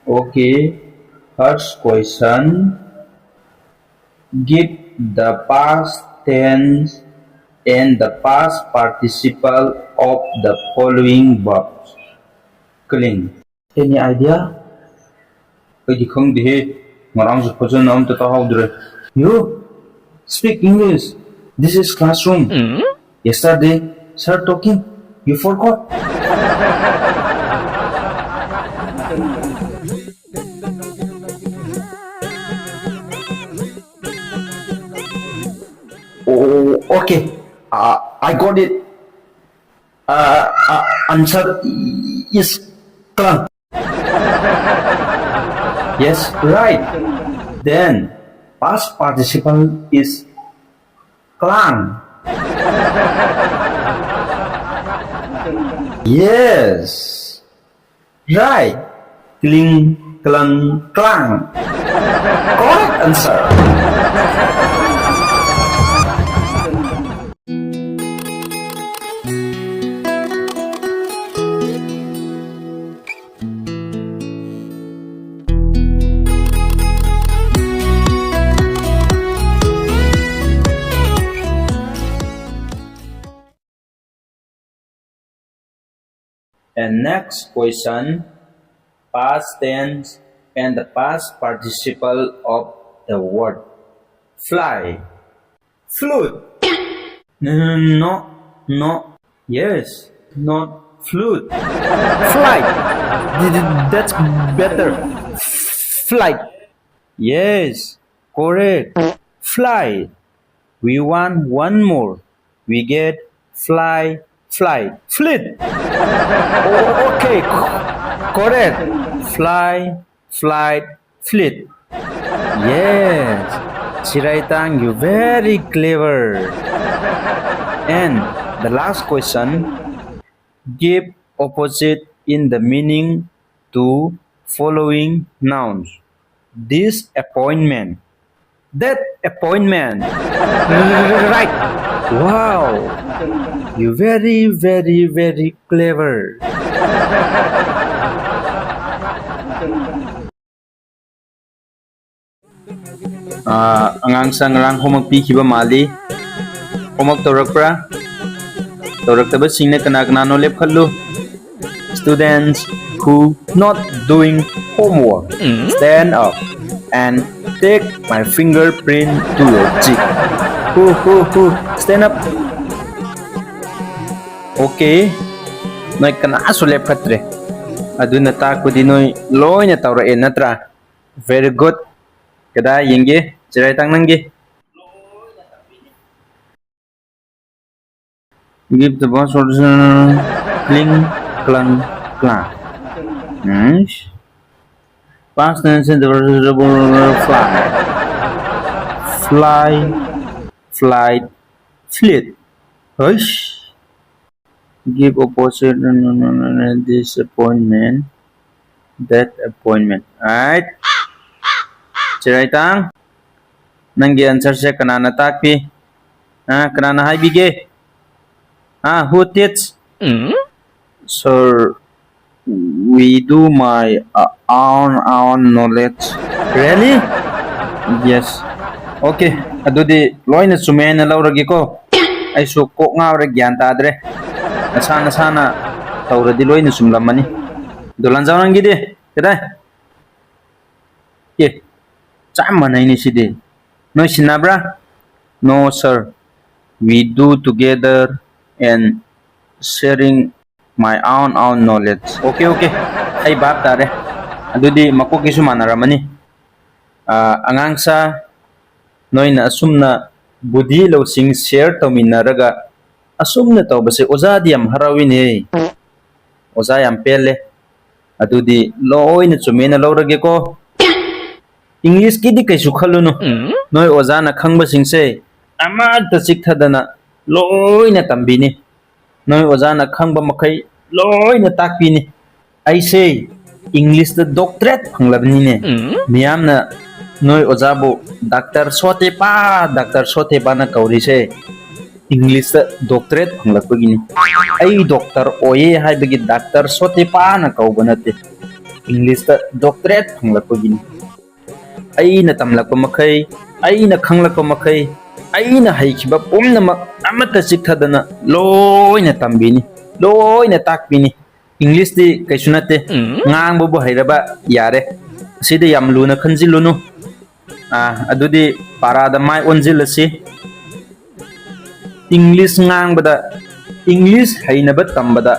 Okay, first question. Give the past tense and the past participle of the following verbs. Clean. Any idea? ꯑꯩꯗꯤ ꯈꯪꯗꯦꯍꯦ ꯉꯔꯥꯡꯁꯨ ꯐꯖꯅ ꯑꯝꯇ ꯇꯥꯍꯧꯗ꯭ꯔꯦ. You speak English. This is classroom. Yesterday, sir talking. You forgot. Oh, okay. I got it. Answer is clan. Yes, right. Then past participle is clan. Yes, right. Kling, klang, klang. Correct answer. And next question, past tense and the past participle of the word fly. Flute. No. Yes, not flute. Flight. That's better. Flight. Yes, correct. Fly. We want one more. We get fly, flight. Flit. Oh, okay, correct. Fly, flight, flit. Yes, Chiraitang, you very clever. And the last question, give opposite in the meaning to following nouns. This appointment. That appointment. Right. Wow. You very, very, very clever. Angang sa ngarang homework pikiba mali. Homework tawrakpra. Tawraktaba singna kana no lepkhallu. Students who not doing homework, stand up and take my fingerprint to your cheek. Who, stand up. Okay, noi kana sulep khatre. Aduna ta ko di noi loina tawra en natra. Very good. Kada yenge chirai tang nangi. Give the boss order. Kling, klang, klang. Nice. Past tense in the verb fly. Fly, flight, flit. Hush. Give opposite disappointment, that appointment. Alright. Chirai tang. Nangi answer se kanana takpi. Kanana hai bige. Who teach? Sir, we do my own knowledge. Really? Yes. Okay. Adudi loina sumena lauragi ko. Ay su ko nga ora gyan tadre. Sana taura di loina sumlamani. Dolan jawan gide. Kada? Ye. Chama na ini sidi. No sinabra? No sir. We do together and sharing my own knowledge. Okay. Ay bab tare. Adudi makuki sumanaramani. Angang sa noina asumna budhi lo sing share tawminaraga asumna tawbase oza diam harawini. Oza yam pele. Adudi loina chumena lawrage ko. English ki di kaisu khaluno. Noi oza na khangba singse amata sikthadana loina tambini. Noi oza na khangba makai loina takpini. I say English the doctorate phanglabni ne. Miyam na noi ozabu doctor sote pa na kauri se English the doctorate phanglakpagini. Ai doctor oye hai bagi doctor sote pa na kaubanate. English doctorate फंगलपगिनी अइना तमलक मखै अइना खंगलक मखै अइना हैखिबा पुमनमक अमत चिकथदना लोइना तंबिनी लोइना ताकबिनी इंग्लिश दी कैसु नते ngang हैरबा यारे सिदे याम लुना खंजिलुनु अदुदी पारादा माइ ओनजिलसी इंग्लिश ngangbada इंग्लिश हैनबा तंबदा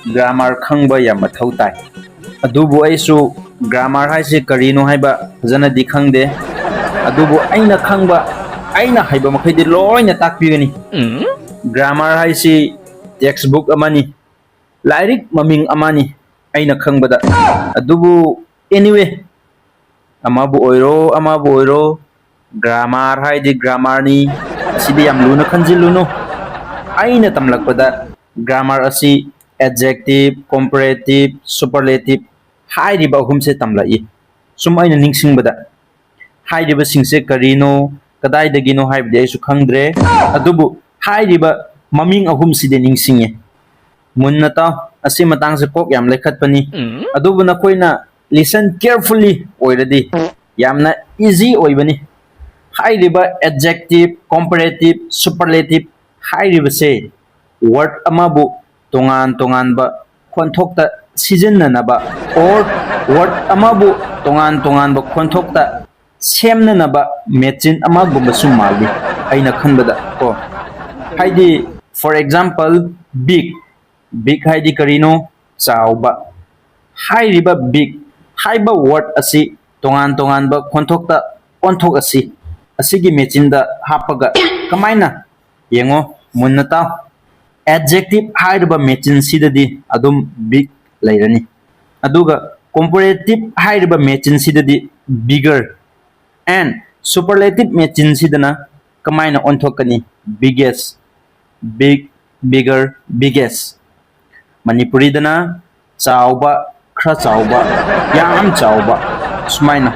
ग्रामर खंगबा या मथौ ताइ अदुबु आइसु ग्रामर हाइसे करिनो हाइबा फजना दि खंगदे अदुबु आइना खंगबा आइना हाइबा मखैदि लोइना ताकपिगनी ग्रामर हाइसे टेक्स्ट बुक अमानी लाइरिक ममिंग अमानी आइना खंगबदा अदुबु एनीवे अमाबु ओइरो ग्रामर हाइदि ग्रामर नि सिदि याम लुना खंजिलुनु आइना तमलकपदा ग्रामर असि एडजेक्टिव कंपैरेटिव सुपरलेटिव हाइरिबा अहुमसे तमलाई सुम आइना निंगसिंगबदा हाइरिबा सिंगसे करिनो कदाइदगिनो हाइबदि आइसु खंगद्रे अदुबु हाइरिबा ममिंग अहुमसिदे निंगसिंगे मुन्ना ताव असि मतांगसे कोक याम लेखतपनी अदुबु नखोइना लिसन केयरफुली ओइरदि यामना इजी ओइबनी हाइरिबा एडजेक्टिव कंपैरेटिव सुपरलेटिव हाइरिबसे वर्ड अमाबु तोंगान तोंगानबा खोनथोक्ता सिजन्ननबा और वर्ड अमाबु तोंगान तोंगानबा खोनथोक्ता सेमननबा मेचिन अमागुम्बसु मालि आइना खनबदा को हाइदि फॉर एग्जांपल बिग हाइदि करिनो चावबा हाइरिबा बिग हाइबा वर्ड असि तोंगान तोंगानबा खोनथोक्ता ओनथोक असि असिगी मेचिनदा हापगा कमाइना येंगो मुन्ना ताव एडजेक्टिव हाइरबा मेचिन सिददी अदुम बिग लैरनी अदुगा कंपैरेटिव हाइरबा मेचिन सिददी बिगर एंड सुपरलेटिव मेचिन सिदना कमाइना ओनथोकनी biggest big bigger biggest Manipuri दना चावबा खरा चावबा याम चावबा सुमाइना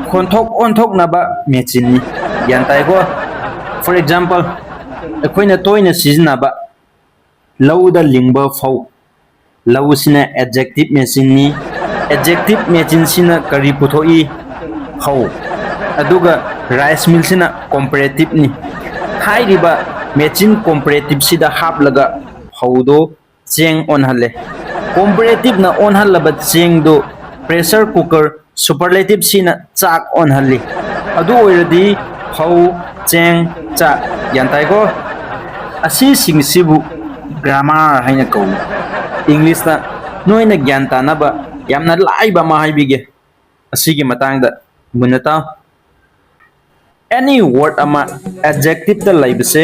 खोनथोक ओनथोक नबा मेचिन नि ग्यान ताइको फॉर एग्जांपल अखोइना तोइना सिजनबा लौदा लिंबा फौ लौसिना एडजेक्टिव मेचिन नि एडजेक्टिव मेचिन सिना करी पुथोई फौ अदुगा राइस मिल सिना कंपैरेटिव नि हाइरिबा मेचिन कंपैरेटिव सिदा हापलगा फौदो चेंग ओनहले कंपैरेटिव ना ओनहलबा चेंग दो प्रेशर कुकर सुपरलेटिव सिना चाक ओनहली अदु ओइरदी फौ चेंग चा यानताइको असि सिंगसिबु ग्रामर हाइना कौ इंग्लिश ना नोइना ज्ञान तानबा यामना लाइबा मा हाइबिगे असिगी मतांगदा मुनता एनी वर्ड अमा एडजेक्टिव ता लाइबसे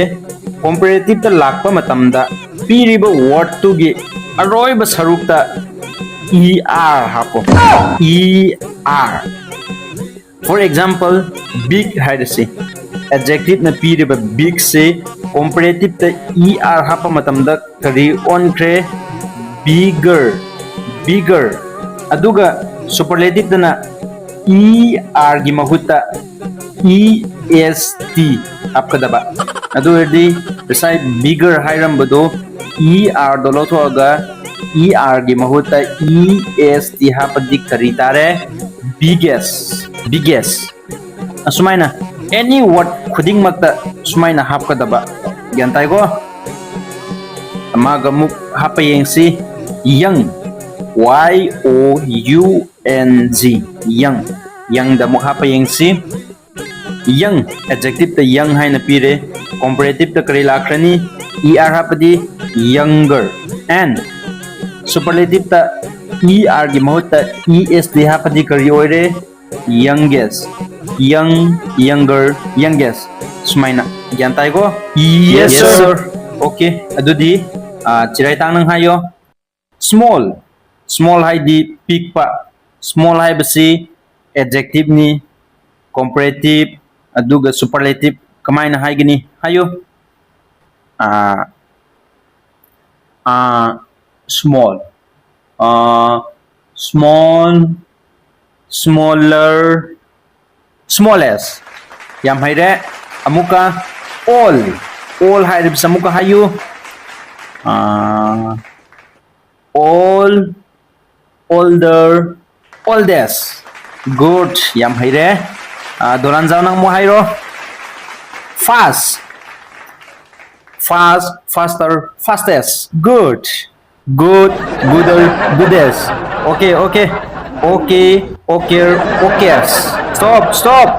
कंपैरेटिव ता लाकपा मतमदा पीरिबा वर्ड तुगी अरोइबा सरुकता er हापो er फॉर एग्जांपल बिग हाइदसे एडजेक्टिव ना पीरिबा बिग से कंपैरेटिव ता er हापा मतमदा करी ओनख्रे बिगर अदुगा सुपरलेटिव दना er गी महुता est हापकदबा अदुरदी प्रसाई बिगर हाइरमबदो er दो लोथोगा er गी महुता est हापदि करी तारे biggest असुमाइना एनी वर्ड खुदिंग मक्ता सुमाइना हापकदबा ग्यान ताइको अमागा मुक हापा येंगसी young young young दा मुक हापा येंगसी young adjective ता young हाइना पीरे comparative ता करी लाखरनी er हापदि younger and superlative ता er गी महुता est हापदि करी ओइरे youngest younger youngest सुमाइना ग्यान ताइको yes sir okay अदुदी चिराइतांग नंग हायो small हाइदि पिकपा small हाइबसी adjective नि comparative अदुगा superlative कमाइना हाइगनी हायो small smaller smallest yam haire amuka all haire samuka hayu older oldest. Good. Yam haire. Dolan zao nang mo hairo. Fast. Fast, faster, fastest. Good. Good, gooder, goodest. Okay, okay. Okay, okay, okayest. Stop, stop.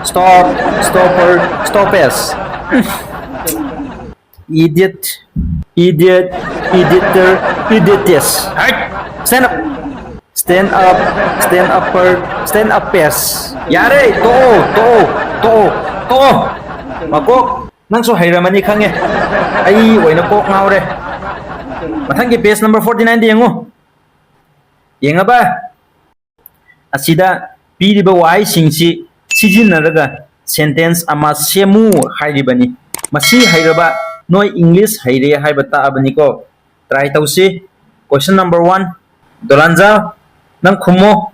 Stop, stopper, stoppest. Idiot, idiot, editor, idiotess. Stand up. Stand up, stand upper, stand uppest. Yare, to. Makok, nang so hayramani khange. Ai oina kok ngaure. Mathangi page number 49 di yengo. Yenga ba? Asida piriba wai singsi sijinaraga sentence ama semu hairibani. Masi hairaba noi English haire haibata abani ko. Try tausi. Question number 1. Dolanza nang khumo.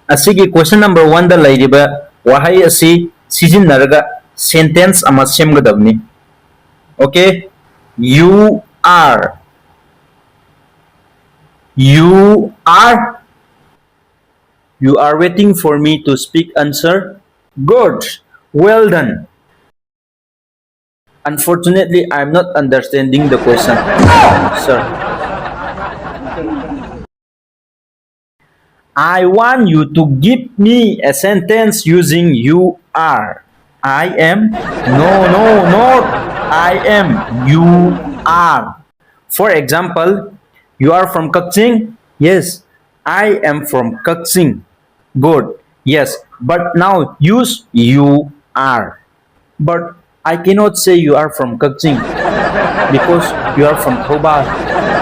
Asigi question number 1 da lairiba wahai asi sijinaraga sentence ama semgadabni. Okay? You are. You are. You are waiting for me to speak answer? Good. Well done. Unfortunately, I'm not understanding the question. Sir. I want you to give me a sentence using you are. I am. No, not I am. You are. For example, you are from Kaching? Yes, I am from Kaching. Good. Yes, but now use you are. But I cannot say you are from Kaching because you are from Thoubal.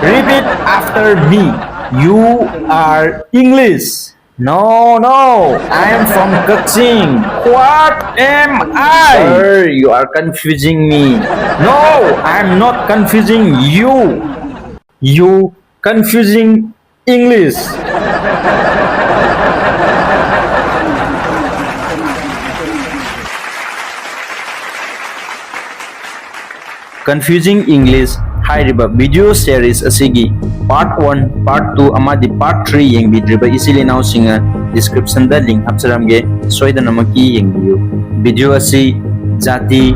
Repeat after me. You are English. No, I am from Kaching. What am I? Sir, you are confusing me. No, I am not confusing you. You confusing English. Confusing English hairiba video series asigi part 1, part 2 amadi part 3 yengbidriba isili now singa description da link hapsaramge soida namaki yengbiyu. Video asi jati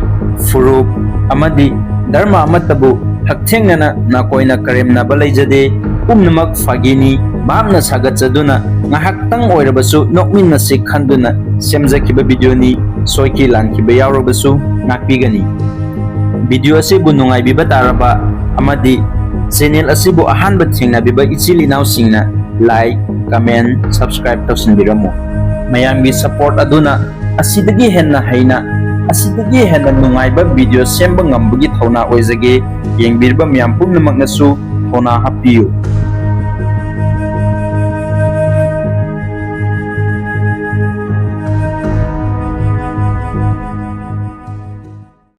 furup amadi dharma amatabu hakthengna na koina karemna balaijade umnamak fagini mamna sagatjaduna ngahaktang oirabasu nokminna sikhanduna semjakiba video ni soiki lankiba yawrabasu nakpigani. Video asibu nungai biba taraba amadi channel asibu ahanba thingna biba ichili naw singna like, comment, subscribe tawsinbiramo. Mayamgi support aduna asidagi henna haina asidagi henna nungaiba video semba ngambagi thauna oizage yengbirba miyam pumnamaknasu thona hapiyu.